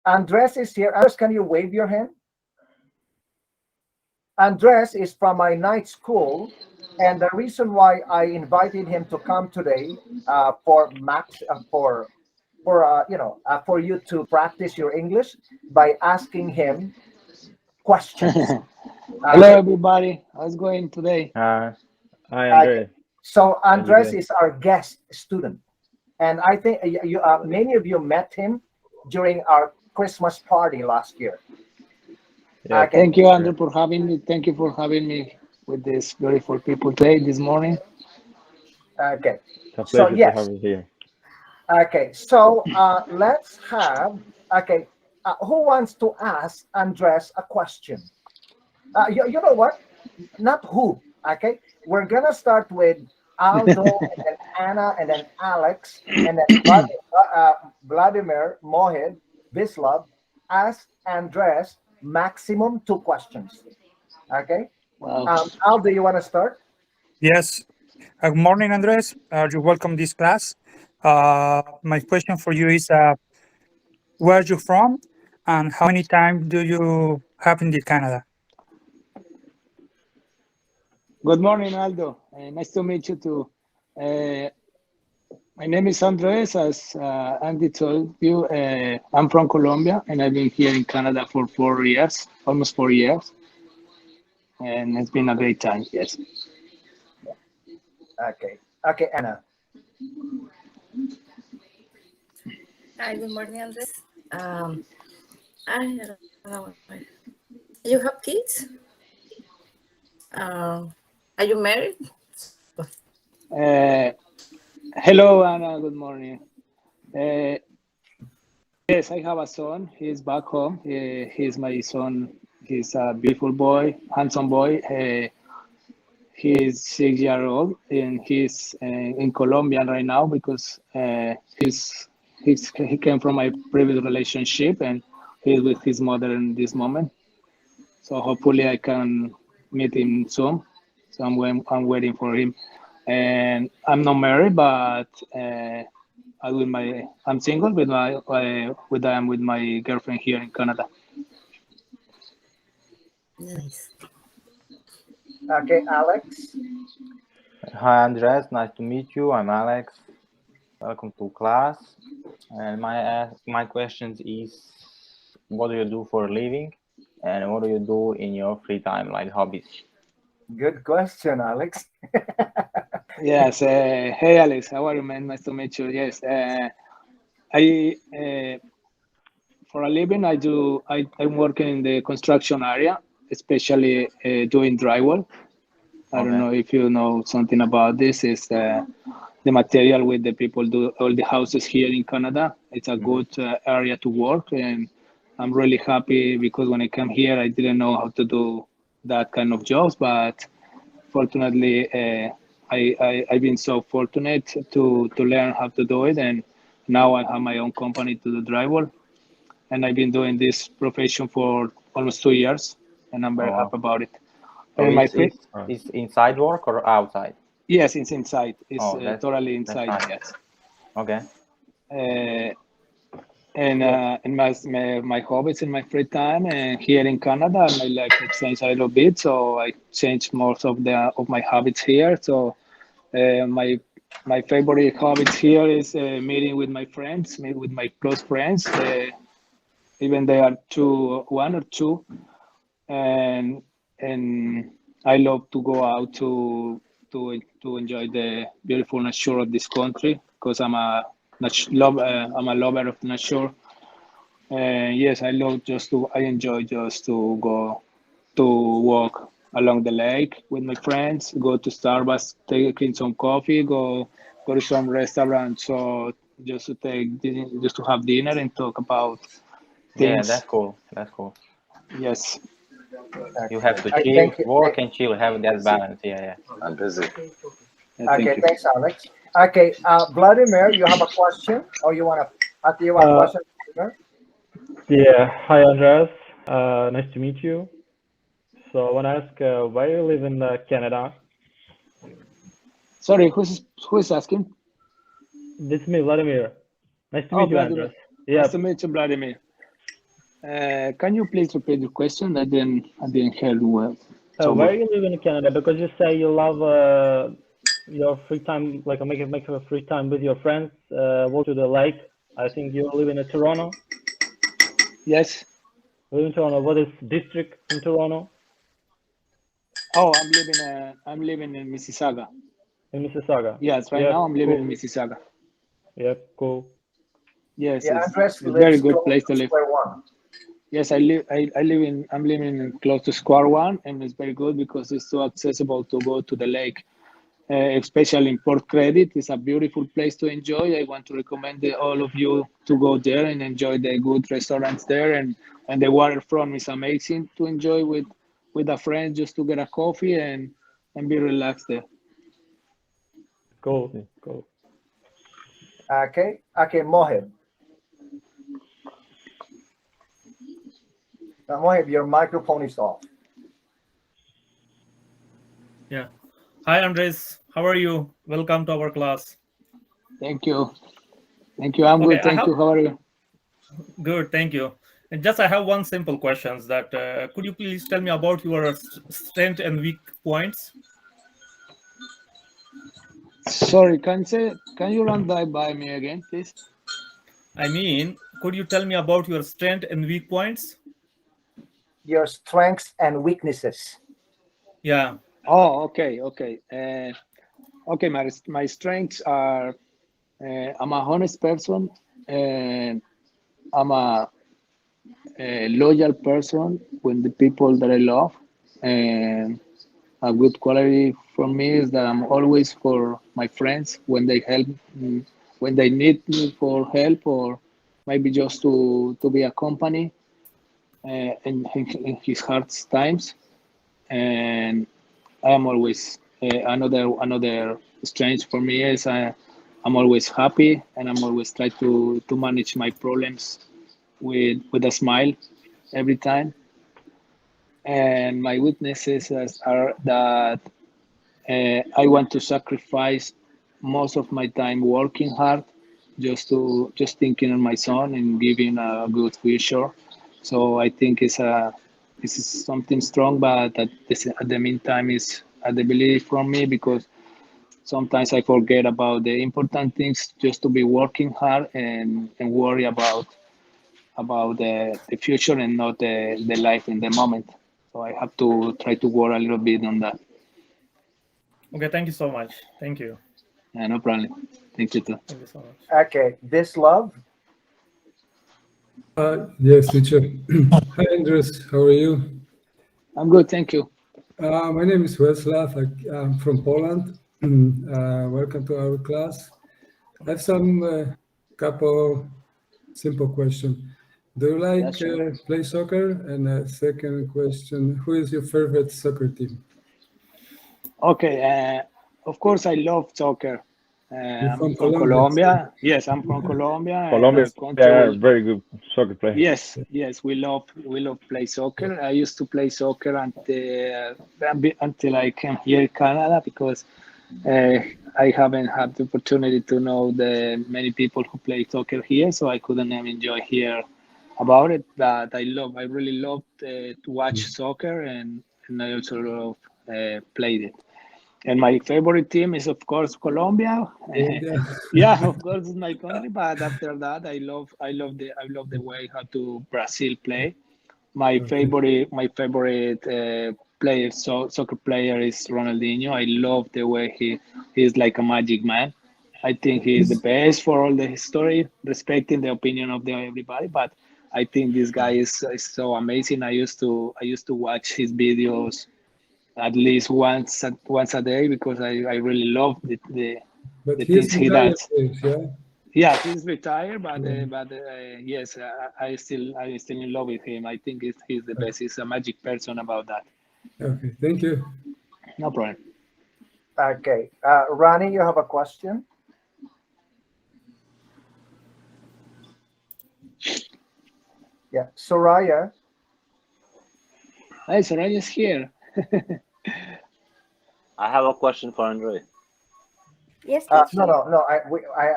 Andres is here. Andres, can you wave your hand? Andres is from my night school, and the reason why I invited him to come today for max for you to practice your English by asking him questions. Hello, Okay. everybody. How's it going today? Hi, Okay. Andres. So How you Andres doing? is our guest student, and I think many of you met him during our Christmas party last year. Yes, Okay. Thank you, that's Andrew, correct. for having me. Thank you for having me with these beautiful people today, this morning. Okay. It's a So pleasure to have yes. you here. Okay. So let's have. Okay. Who wants to ask Andres a question? You know what? Not who. Okay. We're gonna start with Aldo, and then Anna, and then Alex, and then Vladimir, Mohid, Bislav. Ask Andres maximum two questions. Okay. Wow. Aldo, you want to start? Yes. Good morning, Andres. You're welcome this class. My question for you is, where are you from, and how many times do you have in the Canada? Good morning, Aldo. Nice to meet you too. Uh, my name is Andres. As Andy told you, I'm from Colombia, and I've been here in Canada for 4 years, almost 4 years, and it's been a great time. Yes. Okay. Okay, Anna. Hi, good morning, Andres. I don't know. You have kids? Are you married? Uh, Hello, Anna. Good morning. Uh, Yes, I have a son. He's back home. He's my son. He's a beautiful boy, handsome boy. He's 6 years old, and he's in Colombia right now because he came from my previous relationship, and he's with his mother in this moment. So hopefully I can meet him soon. So I'm waiting for him, and I'm not married, but I'm single with my girlfriend here in Canada. Nice. Okay, Alex. Hi, Andres. Nice to meet you. I'm Alex. Welcome to class. And my questions is, what do you do for a living, and what do you do in your free time, like hobbies? Good question, Alex. Yes. Hey, Alex. How are you, man? Nice to meet you. Yes. I For a living, I'm working in the construction area, especially doing drywall. I don't Okay. know if you know something about this. Is the material with the people do all the houses here in Canada. It's a Mm-hmm. good area to work, and I'm really happy because when I came here, I didn't know how to do that kind of jobs, but fortunately, I've been so fortunate to learn how to do it, and now I have my own company to do drywall, and I've been doing this profession for almost 2 years, and I'm Oh very wow. happy about it. So And my free, it's inside work or outside? yes, it's inside. It's Oh, totally that's inside. nice. Yes. Okay. Uh, Yes. and my hobbies in my free time and here in Canada, my life has changed a little bit. So I changed most of my habits here. So my favorite habits here is meeting with my friends, meet with my close friends. Even they are one or two, and and I love to go out to enjoy the beautiful nature of this country because I'm a lover of nature. Yes, I enjoy just to go to walk along the lake with my friends, go to Starbucks, taking some coffee, go to some restaurant. So just to have dinner and talk about Yeah, things. that's cool. That's cool. Yes. You Okay. have to I chill, thank you. work and chill, have that balance. Yeah, yeah. I'm busy. Thank Okay, you. thanks, Alex. Okay, Vladimir, you have a question, or you want to? Do you want a Uh, question, Vladimir? yeah. Hi, Andres. Nice to meet you. So I want to ask, why you live in Canada? Sorry, who's asking? This is me, Vladimir. Nice to Oh, meet you, Vladimir. Andres. Nice to Yep. meet you, Vladimir. Can you please repeat the question? I didn't hear you well. So Where well. you live in Canada? Because you say you love your free time, like make a free time with your friends, walk to the lake. I think you live in Toronto. Yes. Live in Toronto. What is district in Toronto? Oh, I'm living in Mississauga. In Mississauga. Yes, right Yeah, now I'm living in cool. Mississauga. Yeah, cool. Yes, Yeah, it's Andres it's very lives good close place to to live. Square One. Yes, I'm living in close to Square One, and it's very good because it's so accessible to go to the lake. Especially in Port Credit, it's a beautiful place to enjoy. I want to recommend all of you to go there and enjoy the good restaurants there, and the waterfront is amazing to enjoy with a friend just to get a coffee and be relaxed there. Cool. Cool. Okay, okay, Mohib. Mohib, your microphone is off. Yeah. Hi, Andres. How are you? Welcome to our class. Thank you. Thank you. I'm Okay, good. I Thank have you. How are you? good. Thank you. And just I have one simple questions that could you please tell me about your strength and weak points? Sorry, can you run that by me again, please? I mean, could you tell me about your strength and weak points? Your strengths and weaknesses. Yeah. Oh, okay, okay. Okay, my strengths are I'm a honest person, and I'm a loyal person with the people that I love. And a good quality for me is that I'm always for my friends when they help me, when they need me for help, or maybe just to be a company in his hard times. And I am always another strength for me is I'm always happy, and I'm always try to manage my problems with a smile every time. And my weaknesses are that I want to sacrifice most of my time working hard just thinking on my son and giving a good future. So I think this is something strong, but at the meantime is a belief from me because sometimes I forget about the important things just to be working hard and worry about the future and not the life in the moment. So I have to try to work a little bit on that. Okay. Thank you so much. Thank you. Yeah, no problem. Thank you too. Thank you so much. Okay, this love. Yes, teacher. Hi, Andres. How are you? I'm good, thank you. My name is Weslav. I'm from Poland. Welcome to our class. I have some couple simple questions. Do you Yeah, like sure. play soccer? And second question, who is your favorite soccer team? Okay, of course I love soccer. You're I'm from from Colombia. Colombia. Yes, I'm from Colombia, and Colombia, our they country are will. very good soccer players. Yes, yes, we love play soccer. I used to play soccer until I came here in Canada because uh, I haven't had the opportunity to know the many people who play soccer here, so I couldn't even enjoy here about it. But I really love to watch soccer, and I also love played it. And my favorite team is, of course, Colombia. Colombia. Yeah, of course, it's my country. But after that, I love the way how to Brazil play. Okay. My favorite player, soccer player, is Ronaldinho. I love the way he's like a magic man. I think he is the Is- best for all the history, respecting the opinion of everybody. But I think this guy is so amazing. I used to watch his videos at least once a day because I really love But the he is things he retired, does. yeah? Yeah, he's retired, but Yeah. yes, I still in love with him. I think he's the best. He's a magic person about that. Okay, thank you. No problem. Okay, Rani, you have a question? Yeah, Soraya. Hey, Soraya's here. I have a question for Andre. Yes, No, teacher. no, no.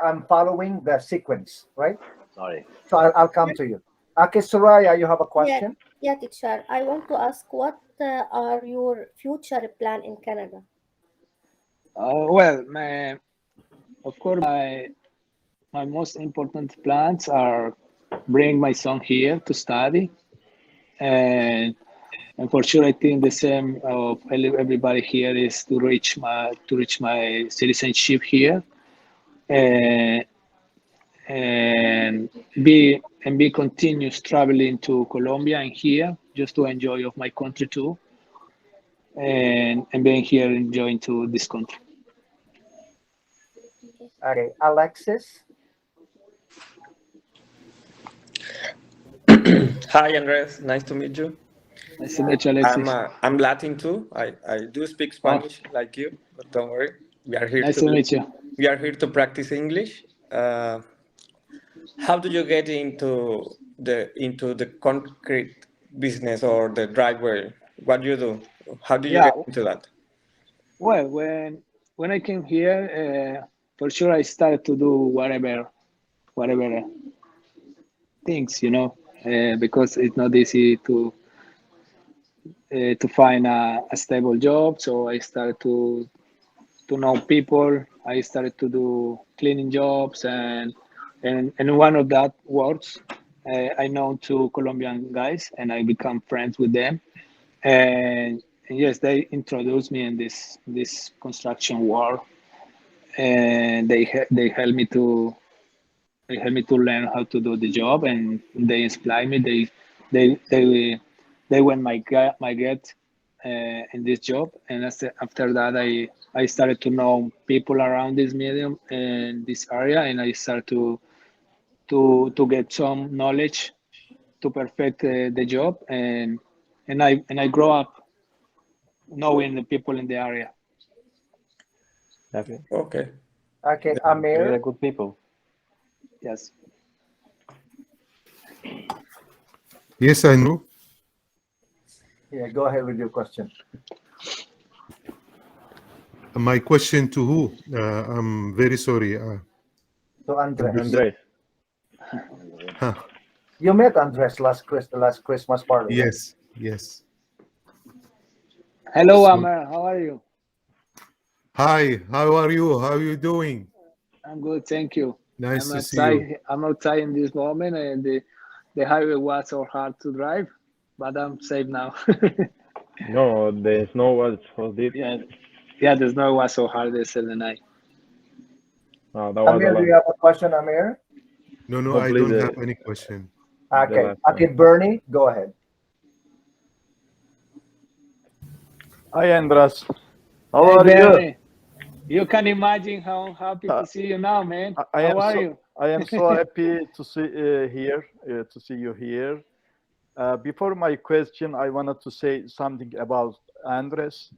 I'm following the sequence, right? Sorry. So I'll come to you. Okay, Soraya, you have a question? Yeah, teacher. I want to ask what are your future plan in Canada? Well, of course, my most important plans are bring my son here to study, and for sure, I think the same of everybody here is to reach my citizenship here, and be continuous traveling to Colombia and here just to enjoy of my country too, and being here enjoying to this country. Okay, Alexis. Hi, Andres. Nice to meet you. Nice to meet you, Alexis. I'm Latin too. I do speak Oh, Spanish like you, but don't worry. We are here nice to meet you. practice English. How do you get into the concrete business or the driveway? What do you do? How do you Yeah, get into that? well, when I came here, for sure I started to do whatever things, because it's not easy to find a stable job. So I started to know people. I started to do cleaning jobs, and one of that works. I know two Colombian guys, and I become friends with them. And yes, they introduced me in this construction world, and they helped me to learn how to do the job, and they inspired me. They went my get in this job, and after that I started to know people around this medium and this area, and I started to get some knowledge to perfect the job, and I grow up knowing the people in the area. Okay. Okay. Okay, Really Amir. good people. Yes. Yes, I know. Yeah, go ahead with your question. My question to who? I'm very sorry. To Andres. Andres. Huh. You met Andres last Christmas party, right? Yes, yes. Hello, So, Amar. How are you? hi, how are you? How are you doing? I'm good, thank you. Nice I'm to see you. outside. I'm outside in this moment, and the highway was so hard to drive, but I'm safe now. No, the snow was so deep. yeah, the snow was so hard yesterday night. No, that was a Amir, do lot. you have a question, Amir? No, No, I please, don't have any question. the Okay, last okay, one. Bernie, go ahead. Hi, Andres. How Hey, are you? Bernie, you can imagine how I'm happy to see you now, man. How are you? I am so happy to see to see you here. Before my question, I wanted to say something about Andres.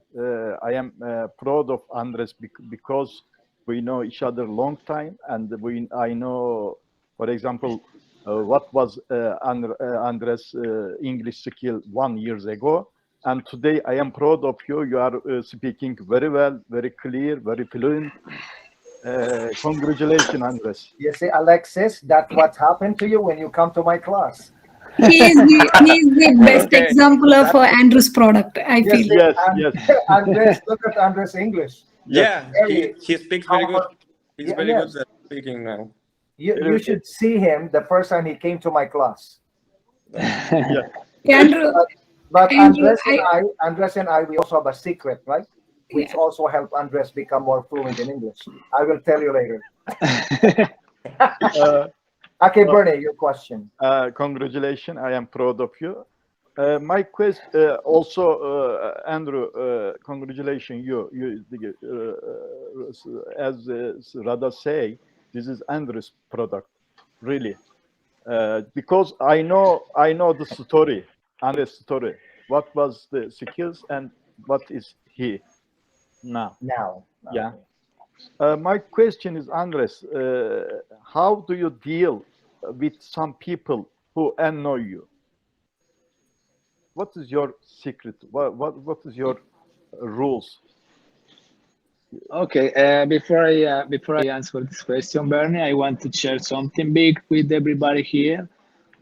I am proud of Andres because we know each other long time, and I know, for example, what was Andres' English skill 1 year ago. And today I am proud of you. You are speaking very well, very clear, very fluent. Congratulations, Andres. You see, Alexis, that's what happened to you when you come to my class. He's the best Okay. example of Andrew's product, I You feel. see, Yes, yes. Andres, look at Andres' English. Yeah, Very he speaks very good. comfort- He's Yeah, very good yes. at speaking now. You should see him the first time he came to my class. Yeah. Andrew, But Andrew, Andres and I, we also have a secret, right? Which also helped Andres become more fluent in English. I will tell you later. Okay, Bernie, your question. Congratulations. I am proud of you. My question also, Andrew, congratulations. As Rada say, this is Andrew's product, really. Because I know the story, Andrew's story. What was the skills and what is he now? Yeah. My question is, Andres, how do you deal with some people who annoy you? What is your secret? What is your rules? Okay, before I answer this question, Bernie, I want to share something big with everybody here.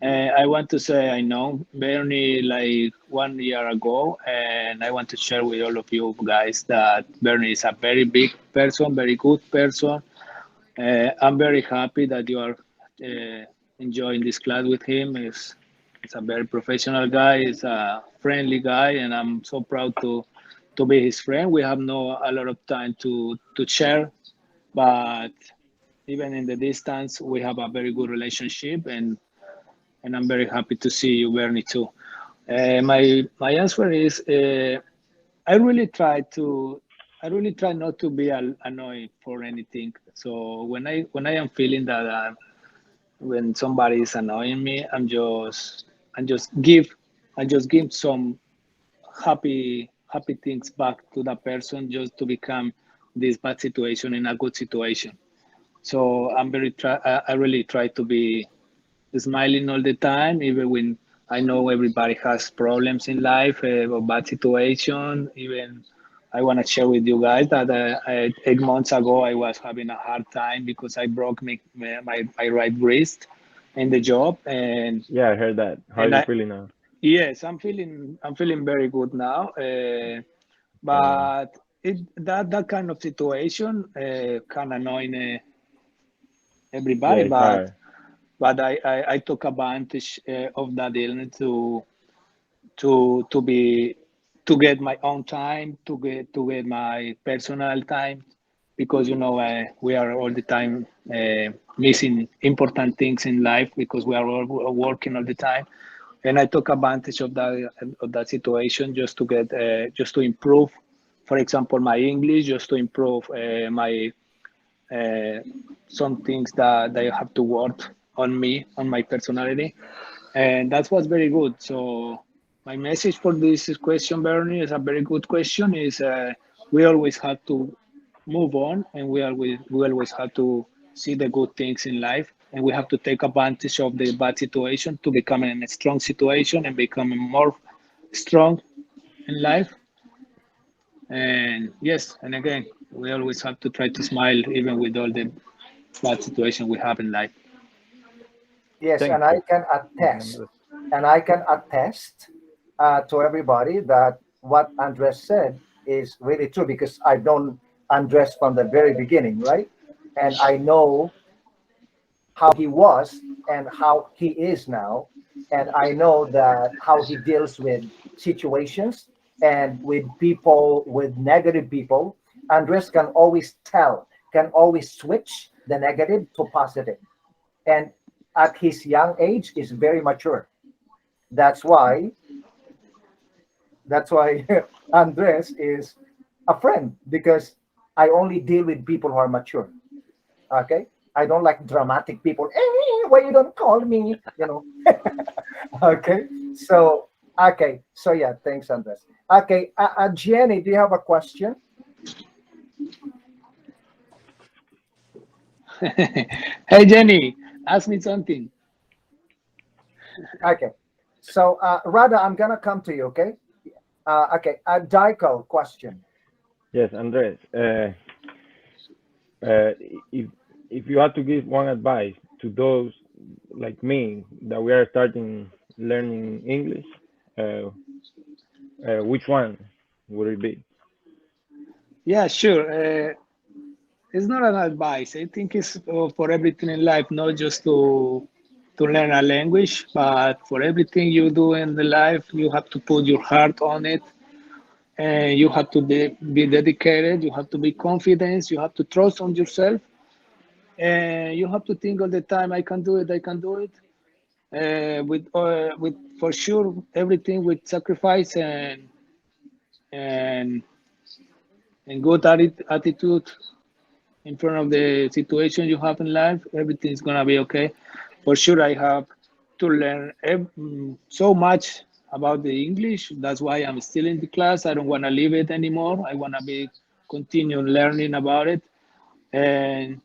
I want to say I know Bernie like 1 year ago, and I want to share with all of you guys that Bernie is a very big person, very good person. I'm very happy that you are enjoying this class with him. He's a very professional guy. He's a friendly guy, and I'm so proud to be his friend. We have no a lot of time to share, but even in the distance, we have a very good relationship, and I'm very happy to see you, Bernie, too. My answer is I really try to I really try not to be annoyed for anything. So when I am feeling that when somebody is annoying me, I just give I just give some happy things back to that person just to become this bad situation in a good situation. So I really try to be smiling all the time, even when I know everybody has problems in life or bad situation. Even I want to share with you guys that 8 months ago I was having a hard time because I broke my right wrist in the job, Yeah, I heard that. How are and you I feeling now? yes, I'm feeling very good now. Okay. But that kind of situation can annoy Yeah, everybody, it's hard. but I took advantage of that illness to to get my own time, to get my personal time, because we are all the time missing important things in life because we are all working all the time, and I took advantage of that situation just to get just to improve, for example, my English, just to improve my uh, some things that I have to work on me, on my personality, and that was very good. So my message for this question, Bernie, is a very good question. Is we always have to move on, and we always have to see the good things in life, and we have to take advantage of the bad situation to become in a strong situation and becoming more strong in life. And yes, and again, we always have to try to smile even with all the bad situation we have in life. Yes, Thank and I you. can Thank you, attest, Andres. to everybody that what Andres said is really true because I've known Andres from the very beginning, right? And I know how he was and how he is now, and I know that how he deals with situations and with people, with negative people. Andres can always tell, can always switch the negative to positive, and at his young age is very mature. That's why that's why Andres is a friend, because I only deal with people who are mature. Okay, I don't like dramatic people. Hey, why you don't call me? Okay, so yeah, thanks, Andres. Okay, Jenny, do you have a question? Hey Jenny, ask me something. Okay, so Rada, I'm gonna come to you. Okay, okay, a Dykel question. Yes, Andres. Uh, if if you had to give one advice to those like me that we are starting learning English, uh, which one would it be? Yeah, sure. It's not an advice. I think it's for everything in life, not just to learn a language, but for everything you do in the life, you have to put your heart on it, and you have to be dedicated. You have to be confident. You have to trust on yourself, and you have to think all the time, "I can do it. I can do it." With for sure everything with sacrifice and and good attitude in front of the situation you have in life, everything's gonna be okay. For sure, I have to learn so much about the English. That's why I'm still in the class. I don't want to leave it anymore. I want to be continue learning about it. And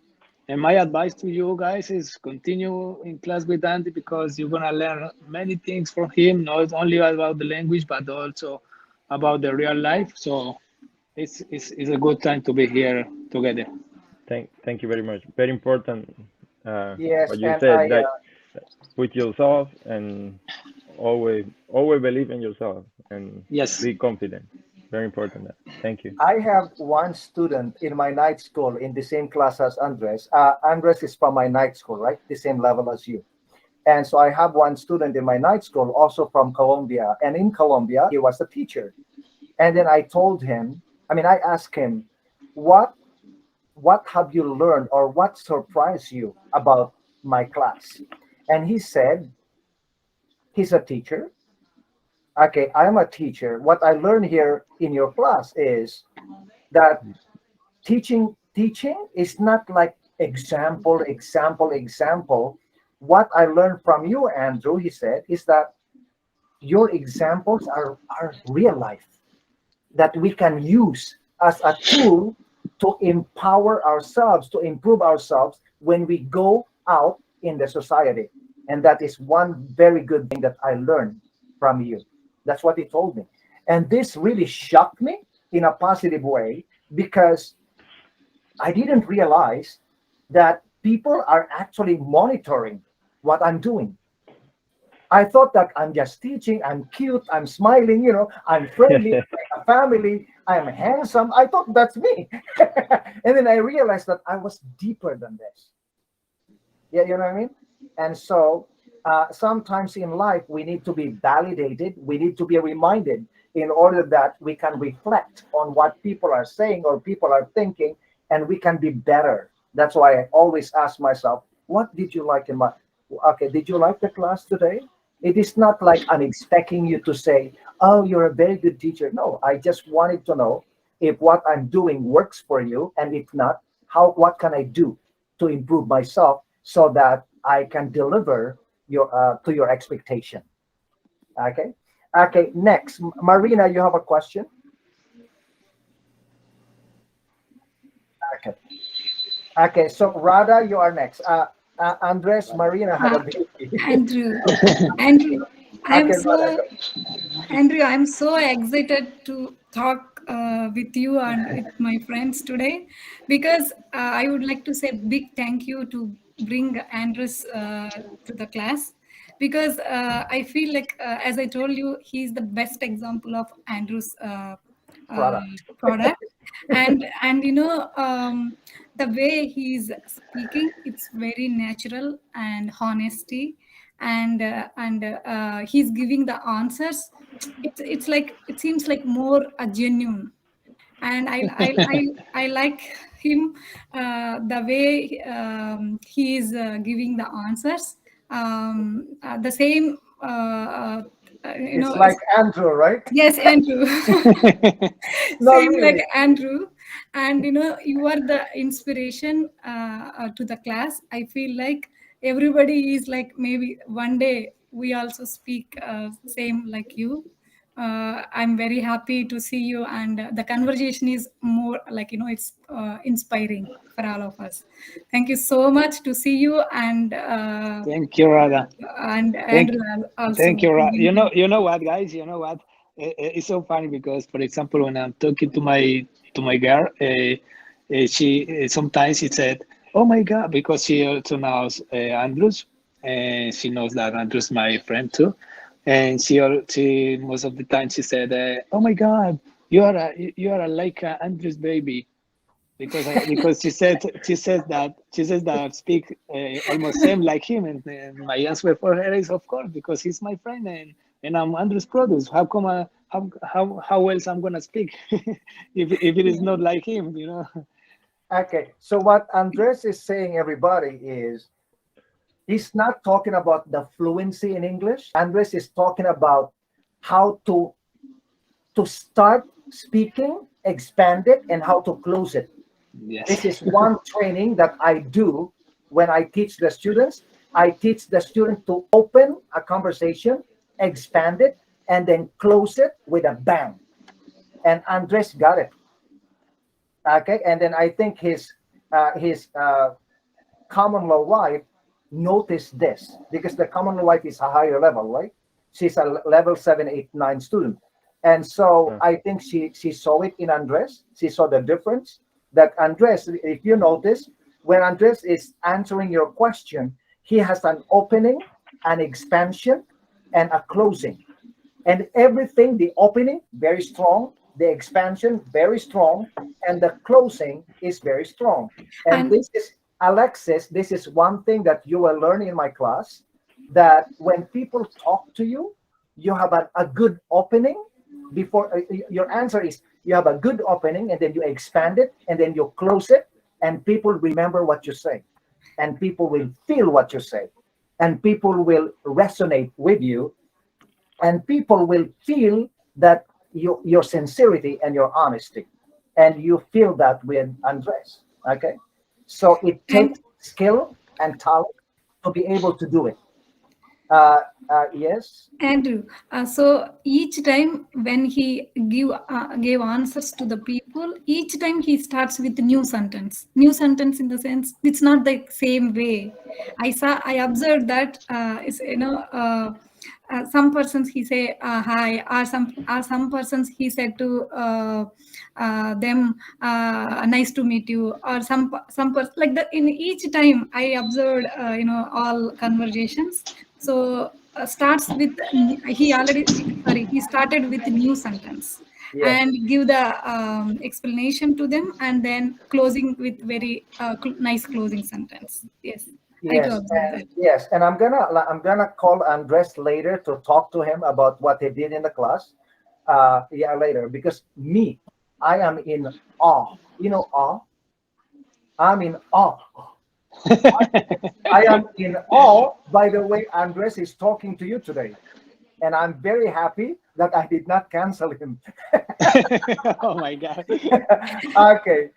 and my advice to you guys is continue in class with Andy because you're gonna learn many things from him, not only about the language but also about the real life. So it's a good time to be here together. Thank you very much. Very important Yes, what you and said, that with yourself and always believe in yourself and Yes. be confident. Very important. Thank you. I have one student in my night school in the same class as Andres. Andres is from my night school, right? The same level as you. And so I have one student in my night school also from Colombia. And in Colombia, he was a teacher. And then I told him, I asked him, what have you learned or what surprised you about my class? And he said, he's a teacher. Okay, I'm a teacher. What I learned here in your class is that teaching is not like example. What I learned from you, Andrew, he said, is that your examples are real life that we can use as a tool to empower ourselves, to improve ourselves when we go out in the society. And that is one very good thing that I learned from you. That's what he told me. And this really shocked me in a positive way because I didn't realize that people are actually monitoring what I'm doing. I thought that I'm just teaching, I'm cute, I'm smiling, I'm friendly, I'm like a family, I'm handsome. I thought that's me. And then I realized that I was deeper than this. Yeah, you know what I mean? And so sometimes in life, we need to be validated, we need to be reminded in order that we can reflect on what people are saying or people are thinking, and we can be better. That's why I always ask myself, what did you like did you like the class today? It is not like I'm expecting you to say, oh, you're a very good teacher. No, I just wanted to know if what I'm doing works for you, and if not, what can I do to improve myself so that I can deliver to your expectation. Okay, next, Marina, you have a question? Okay, so Radha, you are next. Andres, Marina had a baby. Andrew, Andrew, I'm Okay, so Radha, go. Andrew, I'm so excited to talk with you and with my friends today because I would like to say big thank you to bring Andres to the class because I feel like, as I told you, he's the best example of Andrew's product. And the way he's speaking, it's very natural and honesty, and he's giving the answers. It's like it seems like more genuine, and I like him the way he is giving the answers. The same, It's like Andrew, right? Yes, Andrew. No, Same like really. Andrew. And you are the inspiration to the class. I feel like everybody is like maybe one day we also speak same like you. I'm very happy to see you, and the conversation is more like it's inspiring for all of us. Thank you so much to see you, and Thank you, Radha. and Thank, Andrew also. thank you. You know what, guys? You know what? It's so funny because, for example, when I'm talking to my girl, she sometimes she said, "Oh my God," because she also knows Andrews, and she knows that Andrews my friend too, and she most of the time she said, "Oh my God, you are like Andrews baby." Because she says that I speak almost same like him, and my answer for her is of course because he's my friend and I'm Andres Produce. How come how else I'm gonna speak if it is not like him, Okay, so what Andres is saying, everybody, is he's not talking about the fluency in English. Andres is talking about how to start speaking, expand it, and how to close it. Yes. This is one training that I do when I teach the students. I teach the student to open a conversation, expand it, and then close it with a bang. And Andres got it. Okay, and then I think his common law wife noticed this because the common law wife is a higher level, right? She's a level 7, 8, 9 student. And so I think she saw it in Andres. She saw the difference that Andres, if you notice, when Andres is answering your question, he has an opening, an expansion, and a closing. And everything, the opening, very strong, the expansion, very strong, and the closing is very strong. And this is, Alexis, this is one thing that you will learn in my class, that when people talk to you, you have a good opening before your answer is you have a good opening, and then you expand it, and then you close it, and people remember what you say, and people will feel what you say, and people will resonate with you, and people will feel that your sincerity and your honesty, and you feel that with Andres. Okay, so it takes skill and talent to be able to do it. Yes, Andrew, so each time when he gave answers to the people, each time he starts with a new sentence. New sentence in the sense it's not the same way. I observed that some persons he say hi, or some persons he said to them nice to meet you, or some person like that. In each time I observed all conversations. So starts with he started with a new sentence, yes, and give the explanation to them, and then closing with very nice closing sentence. Yes, I do yes, observe that. yes. And I'm gonna call Andres later to talk to him about what he did in the class. Yeah, later, because me, I am in awe. You know, awe. I'm in awe. I am in awe by the way Andres is talking to you today. And I'm very happy that I did not cancel him. Oh my God. Okay.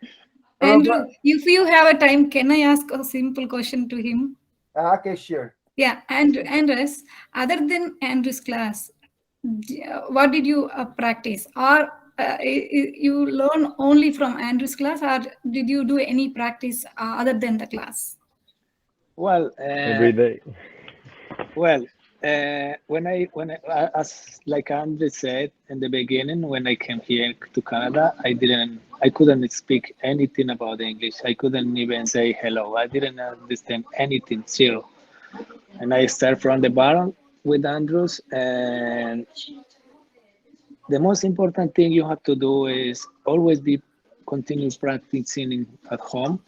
Andrew, if you have a time, can I ask a simple question to him? Okay, sure. Yeah, and Andres, other than Andrew's class, what did you practice? Or you learn only from Andrew's class, or did you do any practice other than the class? Well, every day. Well, as like Andre said in the beginning, when I came here to Canada, I couldn't speak anything about English. I couldn't even say hello. I didn't understand anything, zero. And I started from the bottom with Andrews, and the most important thing you have to do is always be continue practicing at home,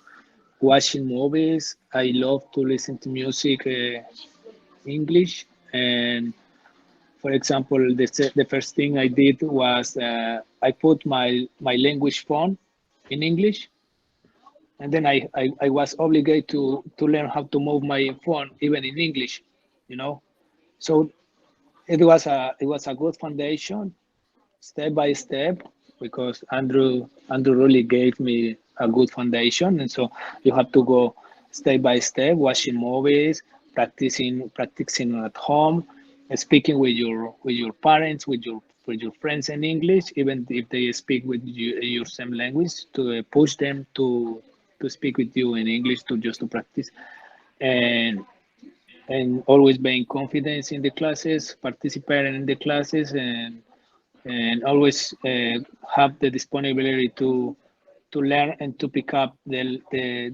watching movies. I love to listen to music. English, and for example, the first thing I did was I put my language phone in English, and then I was obligated to learn how to move my phone even in English, you know. So it was a good foundation, step by step, because Andrew really gave me a good foundation, and so you have to go step by step, watching movies, practicing at home, speaking with your parents, with your friends in English, even if they speak with you your same language, to push them to speak with you in English, to practice, and always being confident in the classes, participating in the classes, and always have the disponibility to learn and to pick up the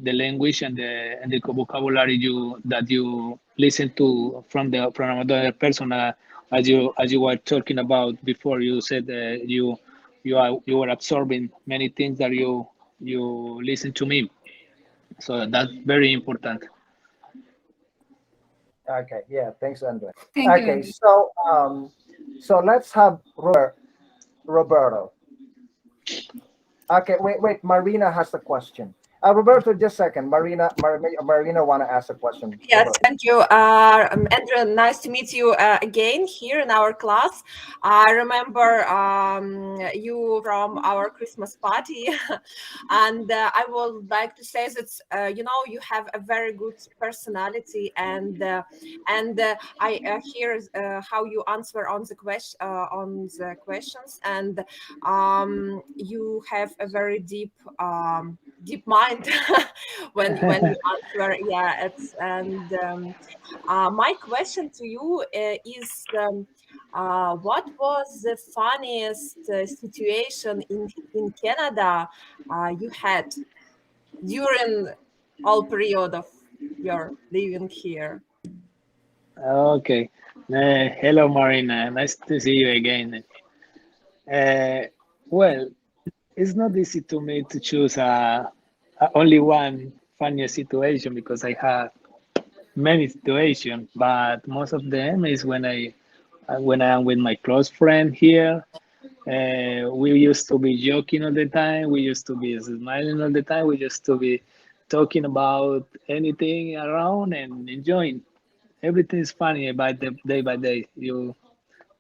language and the vocabulary that you listen to from another person, as you were talking about before. You said you were absorbing many things that you listen to me, so that's very important. Okay, yeah, thanks, Andres. Thank you, Okay, Andrew. so let's have Roberto. Okay, wait. Marina has a question. Roberto, just a second. Marina want to ask a question. Yes, Roberto. thank you. Andrew, nice to meet you again here in our class. I remember you from our Christmas party, and I would like to say that you have a very good personality, and I hear how you answer on the questions, and you have a very deep mind when you answer. Yeah, it's and my question to you is what was the funniest situation in Canada you had during all period of your living here? Okay. Hello, Marina. Nice to see you again. Well, it's not easy to me to choose only one funny situation because I have many situations, but most of them is when I am with my close friend here. We used to be joking all the time. We used to be smiling all the time. We used to be talking about anything around and enjoying. Everything is funny day by day.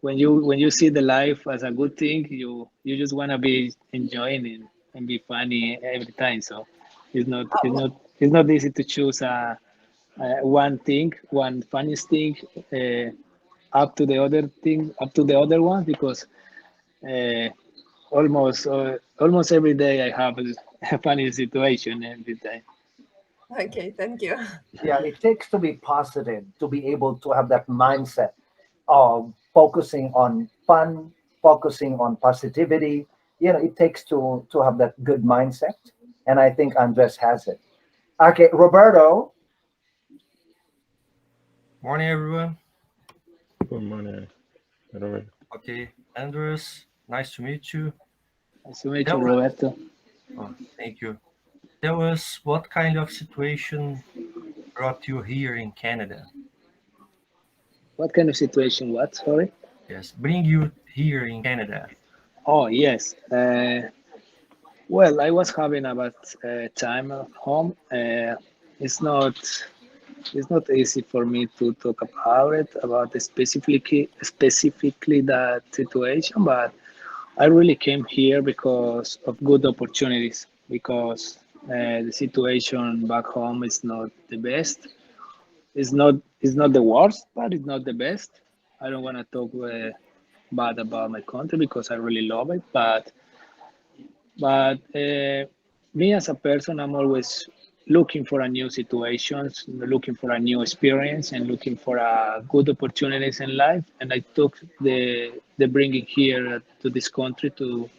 When you see the life as a good thing, you just want to be enjoying it and be funny every time. So it's not easy to choose one thing, one funniest thing up to the other one because uh, almost every day I have a funny situation every time. Okay, thank you. Yeah, it takes to be positive to be able to have that mindset of focusing on fun, focusing on positivity. It takes to have that good mindset, and I think Andres has it. Okay, Roberto. Morning, everyone. Good morning, Robert. Okay, Andres, nice to meet you. Nice to meet you, Tell us, Roberto. oh, thank you. Tell us what kind of situation brought you here in Canada? What kind of situation? What? Sorry. Yes, bring you here in Canada. Oh yes. Well, I was having a bad time at home. It's not it's not easy for me to talk about it about specifically that situation, but I really came here because of good opportunities. Because the situation back home is not the best. It's not the worst, but it's not the best. I don't want to talk bad about my country because I really love it, but me as a person, I'm always looking for a new situations, looking for a new experience, and looking for a good opportunities in life. And I took the bringing here to this country to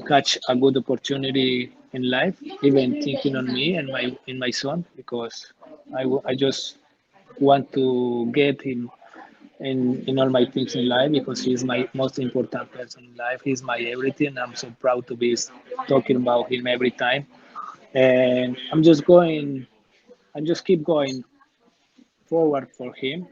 catch a good opportunity in life, even thinking on me and my son, because I just want to get him in all my things in life because he's my most important person in life. He's my everything. I'm so proud to be talking about him every time. And I'm just keep going forward for him.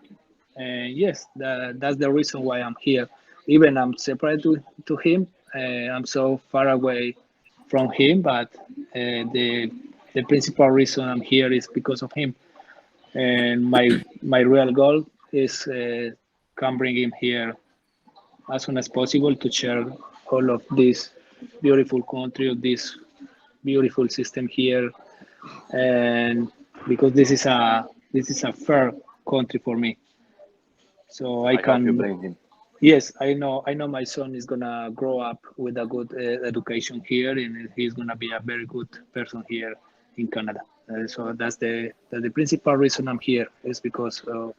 And yes, that's the reason why I'm here. Even I'm separate to him. I'm so far away from him, but the principal reason I'm here is because of him. And my real goal is come bring him here as soon as possible to share all of this beautiful country, of this beautiful system here, and because this is a fair country for me, so I I hope you can. bring him. Yes, I know my son is gonna grow up with a good education here, and he's gonna be a very good person here in Canada. So that's the principal reason I'm here is because of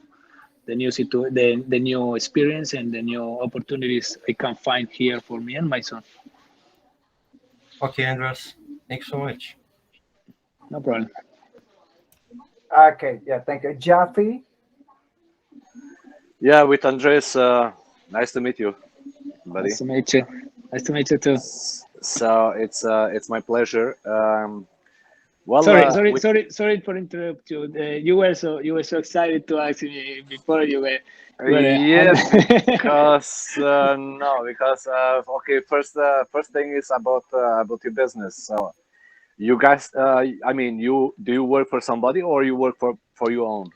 the new experience and the new opportunities I can find here for me and my son. Okay, Andres, thanks so much. No problem. Okay, yeah, thank you. Jaffe. Yeah, with Andres. Nice to meet you, buddy. Nice to meet you. Nice to meet you too. So it's my pleasure. Well, Sorry for interrupt you. You were so excited to ask me before you were yeah, because no, because okay, first thing is about your business. So you guys, I mean, do you work for somebody or you work for your own?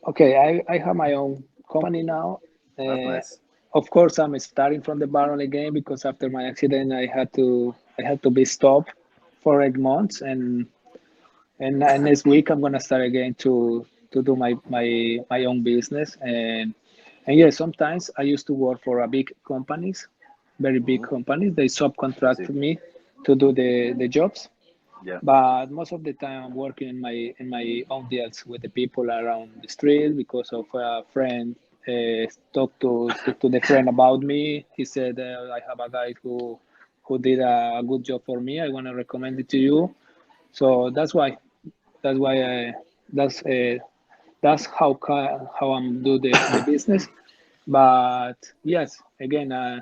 Okay, I have my own company now. That's Uh, nice. of course, I'm starting from the bottom again because after my accident, I had to be stopped for 8 months, and next week I'm gonna start again to do my own business, and yeah, sometimes I used to work for a big companies, very big Hmm. companies. They I see. subcontract me to do the jobs, Yeah. but most of the time I'm working in my own deals with the people around the street because of a friend talked to the friend about me. He said I have a guy who did a good job for me. I want to recommend it to you. So that's why that's how I'm do the business. But yes, again, I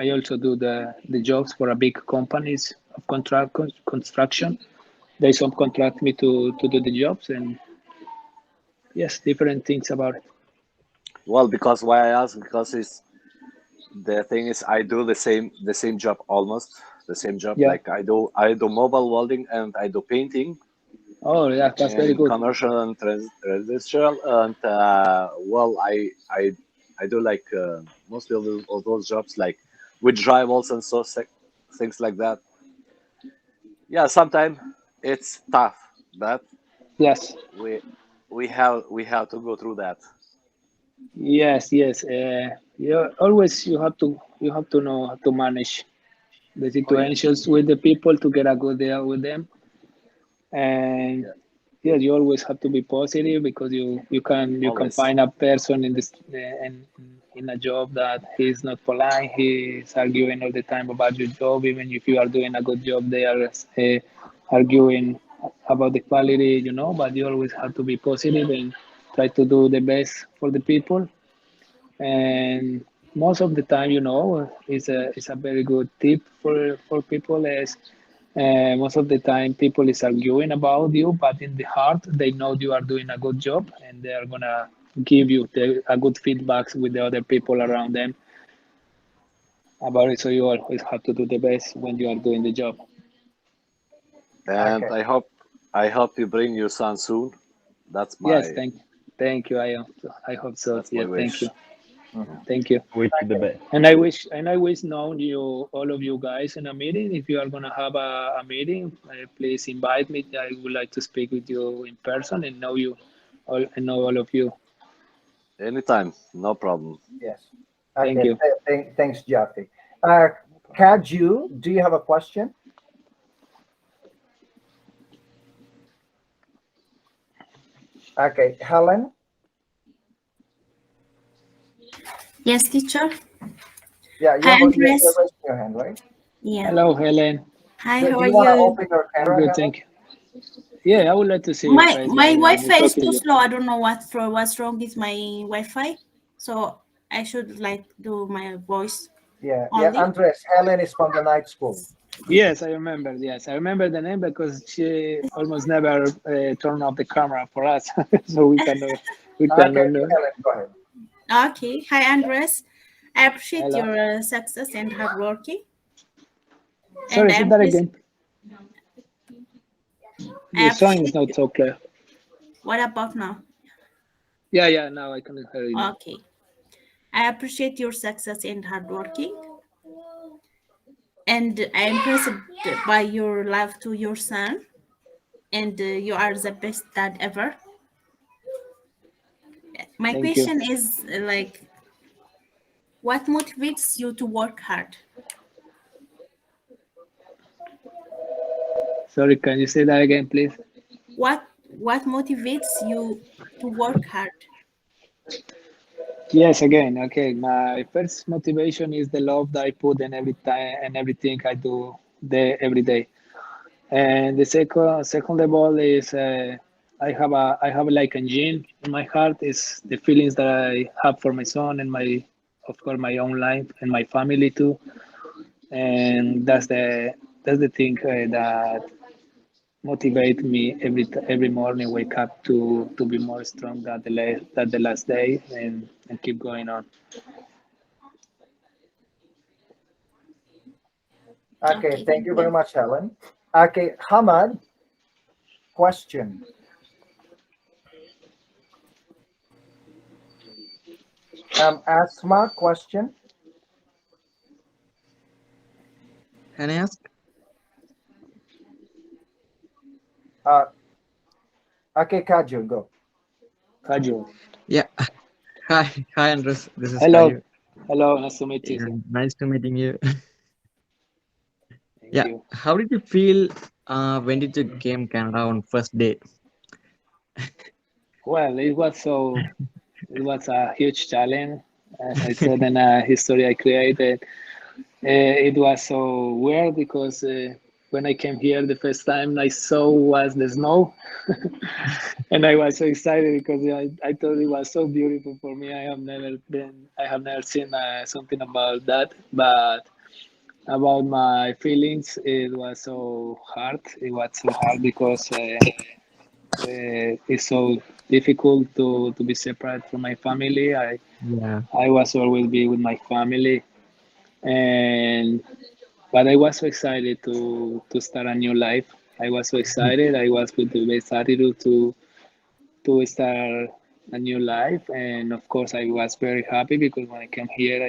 also do the jobs for a big companies of construction. They subcontract me to do the jobs, and yes, different things about it. Well, because why I ask, because it's the thing is I do the same job, almost the same job. Yeah. Like I do mobile welding and I do painting Oh, yeah, that's very in good. commercial and residential. And well, I do like mostly of those jobs, like with drywalls and so things like that. Yeah, sometimes it's tough, but Yes, we we have to go through that. yes. You always you have to know how to manage the Oh yeah. situations with the people to get a good deal with them. And Yeah. yeah, you always have to be positive because you can Always. find a person in this in a job that he's not polite. He's arguing all the time about your job, even if you are doing a good job. They are arguing about the quality, But you always have to be positive and try to do the best for the people. And most of the time, it's a very good tip for people is most of the time people is arguing about you, but in the heart they know you are doing a good job and they are gonna give you a good feedbacks with the other people around them about it. So you always have to do the best when you are doing the job. And Okay. I hope you bring your son soon. That's Yes, my thank you. I hope so. that's my Yeah, thank you, wish. Mhm. thank you. Wish you the Okay. best. And I wish know you all of you guys in a meeting. If you are gonna have a meeting, please invite me. I would like to speak with you in person and know all of you. Anytime, no problem. Yes. Thank Okay. you. Thanks, Jeffy. Uh, Kaju, do you have a question? Okay. Helen. Yes, teacher. Yeah, you Hi, have you're Andres. raising your hand, right? Yeah. Hello, Helen. Hi, Do, how do are you want to you? open your I'm camera, good, Helen? thank you. Yeah, I would like to see your My face, my Helen, and Wi-Fi is talk to too you. slow. I don't know what's wrong with my Wi-Fi. So I should like do my voice Yeah. only. Andres, Helen is from the night school. Yes, I remember. Yes, I remember the name because she almost never turned off the camera for us, so we cannot Okay, know. Helen, go ahead. Okay. Hi, Andres. I appreciate Hello. your success and hard working. And Sorry, I say that appreciate again. Your song is not you. so clear. What about now? Yeah. Now I can hear you now. Okay. I appreciate your success and hard working. And I am impressed by your love to your son. And you are the best dad ever. My Thank you. question is like, what motivates you to work hard? Sorry, can you say that again, please? What motivates you to work hard? Yes, again. Okay, my first motivation is the love that I put in every time and everything I do every day. And the second of all is I have like a gene in my heart is the feelings that I have for my son and my of course my own life and my family too. And that's the thing that motivate me every morning. Wake up to be more strong than the last day and keep going on. Okay, Okay, thank thank you very you. much, Helen. Okay, Hamad, question. Asma, question. Can I ask? Uh, okay, Kaju, go. Kaju. Yeah. Hi, Andres. This is Hello. Kaju. Hello. Nice to meet you. Yeah, nice to meeting you. Thank Yeah. you. How did you feel when did you came Canada on first day? Well, it was a huge challenge. As I said in a history I created, it was so weird because when I came here the first time, I saw was the snow, and I was so excited because I thought it was so beautiful for me. I have never seen something about that, but about my feelings, it was so hard. It was so hard because it's so difficult to be separate from my family. Yeah. I was always be with my family, and but I was so excited to start a new life. I was so excited. I was with the best attitude to start a new life, and of course, I was very happy because when I came here,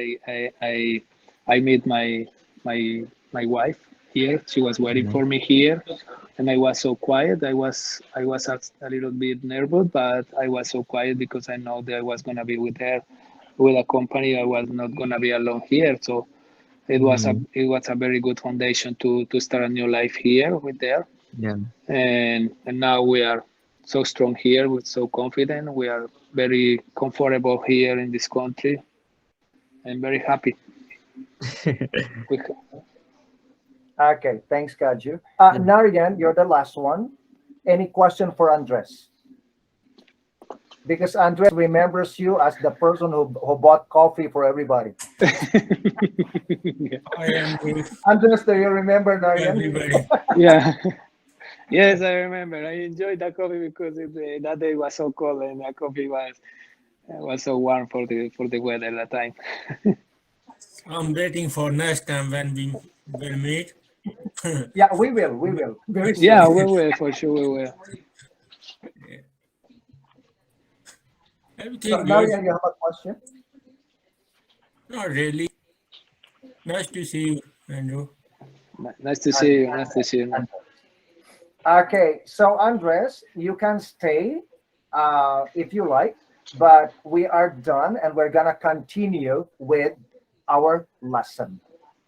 I met my my wife here. She was waiting Yeah. for me here, and I was so quiet. I was a little bit nervous, but I was so quiet because I know that I was gonna be with her, with a company. I was not gonna be alone here, so Mm. it was a very good foundation to start a new life here with her, Yeah. and now we are so strong here. We're so confident. We are very comfortable here in this country, and very happy. We, Okay, thanks, Kaju. Narayan, you're the last one. Any question for Andres? Because Andres remembers you as the person who bought coffee for everybody. I am with Andres, do you remember Narayan? everybody. yeah. Yes, I remember. I enjoyed that coffee because that day was so cold, and that coffee was so warm for the weather at that time. I'm waiting for next time when we will meet. Yeah, we will. We will very Yeah, soon. we will for sure. We will. So Everything good. Narayan, you have a question? Not really. Nice to see you, Andrew. Nice to see you. Nice to see you, man. Okay, so Andres, you can stay if you like, but we are done and we're gonna continue with our lesson.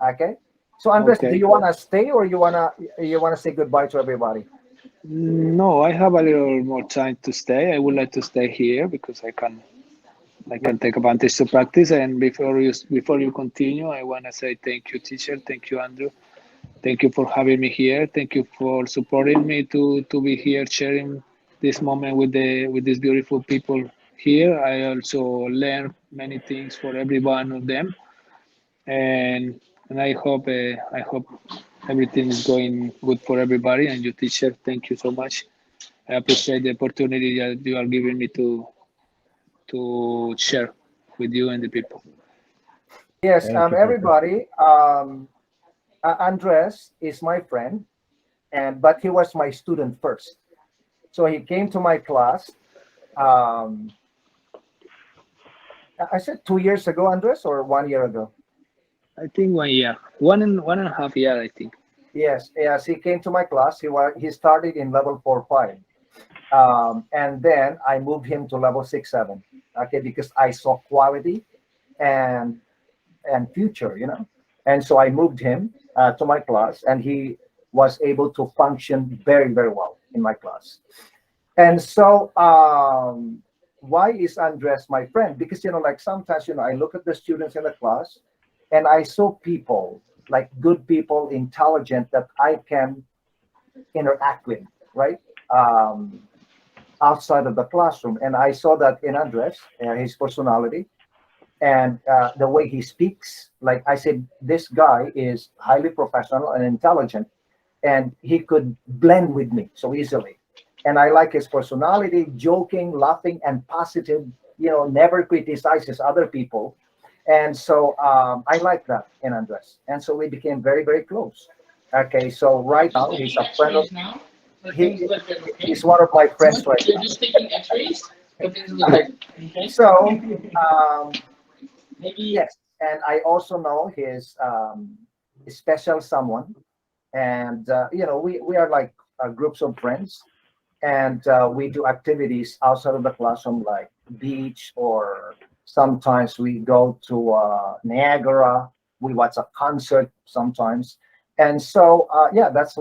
Okay. So Andres, do Okay. you wanna stay or you wanna say goodbye to everybody? No, I have a little more time to stay. I would like to stay here because I can take advantage to practice. And before you continue, I want to say thank you, teacher. Thank you, Andrew. Thank you for having me here. Thank you for supporting me to be here, sharing this moment with these beautiful people here. I also learned many things for every one of them, and I hope everything is going good for everybody. And you, teacher, thank you so much. I appreciate the opportunity that you are giving me to share with you and the people. Yes, Thank you, Professor. everybody. Andres is my friend, but he was my student first. So he came to my class. Um, I said 2 years ago, Andres, or 1 year ago. I think 1 year, one and a half year, I think. Yes, yes, he came to my class. He started in level 4-5, and then I moved him to level 6-7. Okay, because I saw quality and future, and so I moved him to my class, and he was able to function very very well in my class. And so, why is Andres my friend? Because like sometimes I look at the students in the class, and I saw people like good people, intelligent that I can interact with, right? Um, Outside of the classroom, and I saw that in Andres, his personality and the way he speaks. Like I said, this guy is highly professional and intelligent, and he could blend with me so easily. And I like his personality, joking, laughing, and positive. Never criticizes other people, and so I like that in Andres. And so we became very, very close. Okay, so right now he's a friend of he. He's one of my friends right now. So yes, and I also know his special someone, and we are like groups of friends, and we do activities outside of the classroom, like beach, or sometimes we go to Niagara. We watch a concert sometimes, and so yeah, that's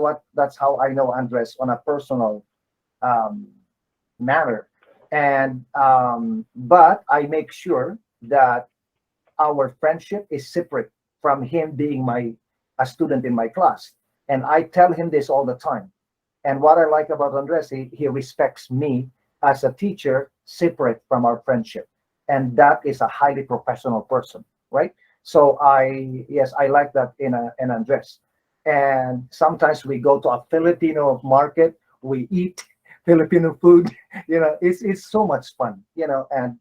how I know Andres on a personal um, manner. And but I make sure that our friendship is separate from him being a student in my class. And I tell him this all the time. And what I like about Andres, he respects me as a teacher separate from our friendship. And that is a highly professional person, right? So yes, I like that in Andres. And sometimes we go to a Filipino market, we eat Filipino food, it's so much fun, and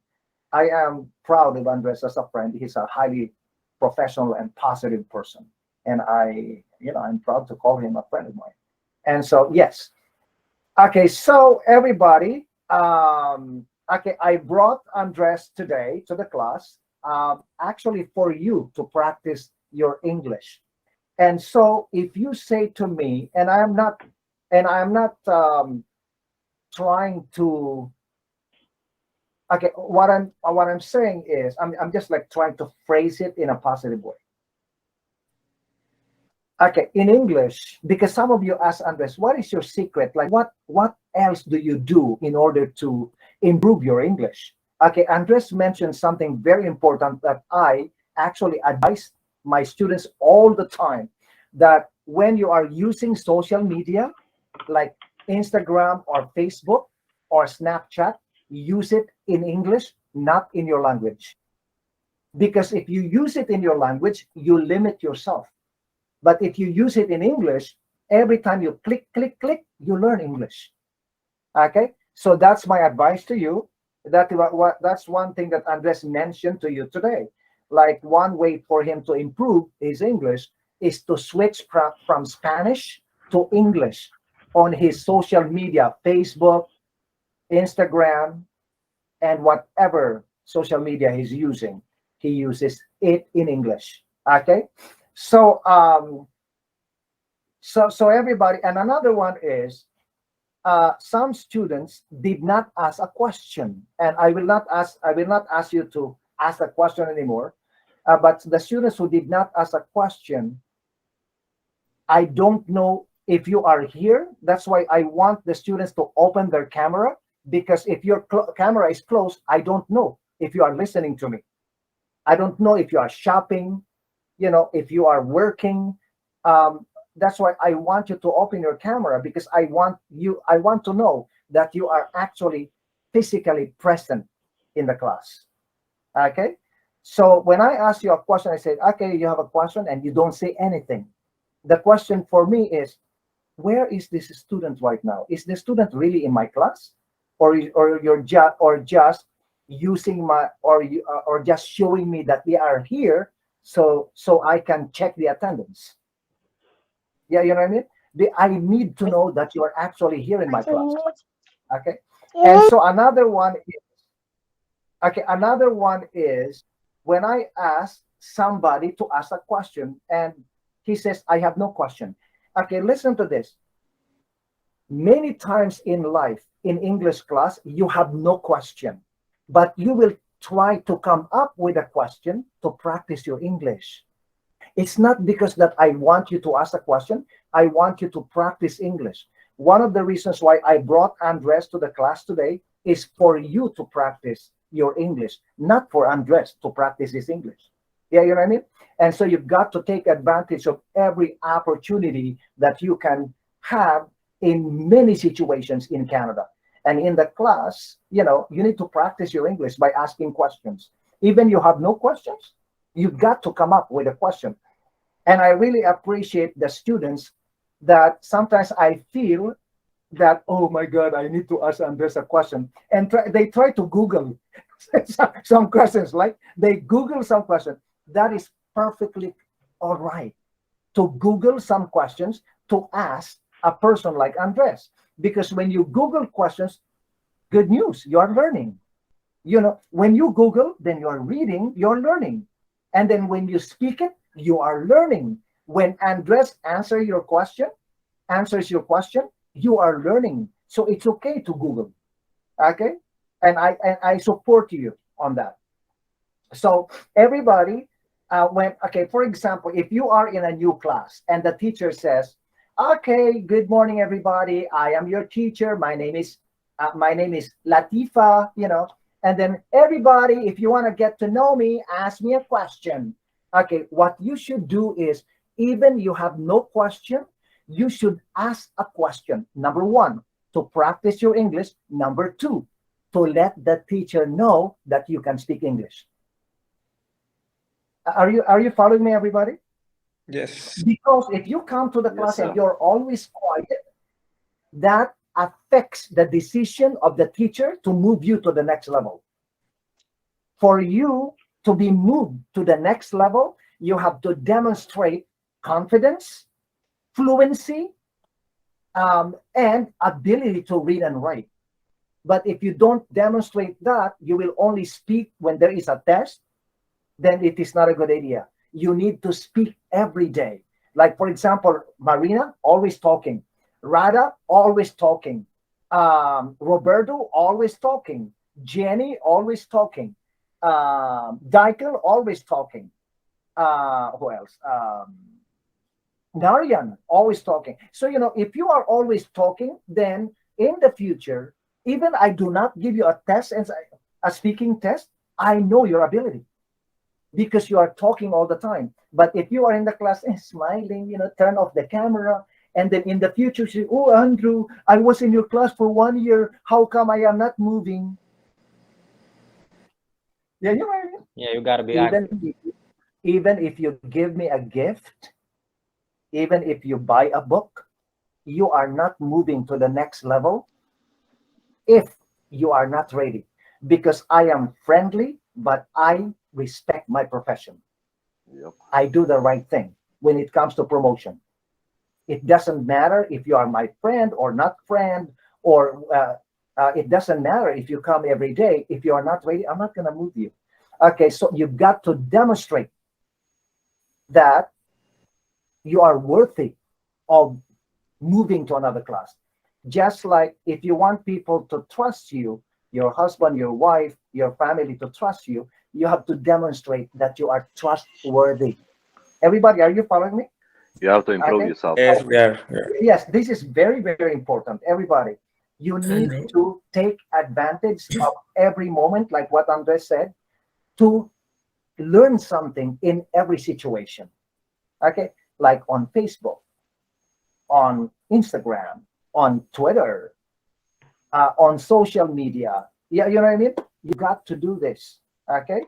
I am proud of Andres as a friend. He's a highly professional and positive person. And I'm proud to call him a friend of mine. And so, yes. Okay, so everybody, okay, I brought Andres today to the class, actually for you to practice your English. And so if you say to me, and I'm not trying to, okay, what I'm saying is I'm just like trying to phrase it in a positive way. Okay, in English, because some of you ask Andres, what is your secret? Like what else do you do in order to improve your English? Okay, Andres mentioned something very important that I actually advise my students all the time, that when you are using social media like Instagram or Facebook or Snapchat, use it in English, not in your language. Because if you use it in your language, you limit yourself. But if you use it in English, every time you click, click, click, you learn English. Okay? So that's my advice to you. That's one thing that Andres mentioned to you today. Like one way for him to improve his English is to switch from Spanish to English on his social media, Facebook, Instagram, and whatever social media he's using. He uses it in English. Okay? So so everybody, and another one is some students did not ask a question, and I will not ask you to ask a question anymore. But the students who did not ask a question, I don't know if you are here. That's why I want the students to open their camera, because if your camera is closed, I don't know if you are listening to me. I don't know if you are shopping, if you are working. That's why I want you to open your camera, because I want to know that you are actually physically present in the class. Okay? So when I ask you a question, I say, okay, you have a question, and you don't say anything. The question for me is, where is this student right now? Is the student really in my class, or you're just using or just showing me that they are here so I can check the attendance? Yeah, you know what I mean? I need to know that you are actually here in my class. Okay. And so another one is when I ask somebody to ask a question and he says, I have no question. Okay, listen to this. Many times in life, in English class, you have no question, but you will try to come up with a question to practice your English. It's not because that I want you to ask a question. I want you to practice English. One of the reasons why I brought Andres to the class today is for you to practice your English, not for Andres to practice his English. Yeah, you know what I mean? And so you've got to take advantage of every opportunity that you can have in many situations in Canada. And in the class, you need to practice your English by asking questions. Even you have no questions, you've got to come up with a question. And I really appreciate the students that sometimes I feel that, oh my God, I need to ask Andres a question. And they try to Google some questions, like they Google some questions. That is perfectly all right to Google some questions to ask a person like Andres. Because when you Google questions, good news, you're learning. When you Google, then you're reading, you're learning. And then when you speak it, you are learning. When Andres answers your question, you are learning. So it's okay to Google. Okay? And I support you on that. So everybody, for example, if you are in a new class and the teacher says, okay, good morning, everybody. I am your teacher. My name is Latifa, and then everybody, if you want to get to know me, ask me a question. Okay, what you should do is, even you have no question, you should ask a question. Number one, to practice your English. Number two, to let the teacher know that you can speak English. Are you following me, everybody? Yes. Because if you come to the class and you're always quiet, that affects the decision of the teacher to move you to the next level. For you to be moved to the next level, you have to demonstrate confidence, fluency, and ability to read and write. But if you don't demonstrate that, you will only speak when there is a test, then it is not a good idea. You need to speak every day. Like, for example, Marina, always talking. Rada, always talking. Roberto, always talking. Jenny, always talking. Daikel, always talking. Who else? Narayan, always talking. So, if you are always talking, then in the future, even I do not give you a test, as a speaking test, I know your ability because you are talking all the time. But if you are in the class smiling, turn off the camera, and then in the future, say, oh, Andrew, I was in your class for 1 year. How come I am not moving? Yeah, you know what I mean? Yeah, you gotta be active. Even if you give me a gift, even if you buy a book, you are not moving to the next level if you are not ready. Because I am friendly, but I respect my profession. Yep. I do the right thing when it comes to promotion. It doesn't matter if you are my friend or not friend, or it doesn't matter if you come every day. If you are not ready, I'm not going to move you. Okay, so you've got to demonstrate that you are worthy of moving to another class. Just like if you want people to trust you, your husband, your wife, your family to trust you, you have to demonstrate that you are trustworthy. Everybody, are you following me? You have to improve Okay. yourself. Yes, we are. Yes, this is very, very important. Everybody, you need Andrew. to take advantage of every moment, like what Andres said, to learn something in every situation. Okay, like on Facebook, on Instagram, on Twitter, on social media. Yeah, you know what I mean? You got to do this. Okay.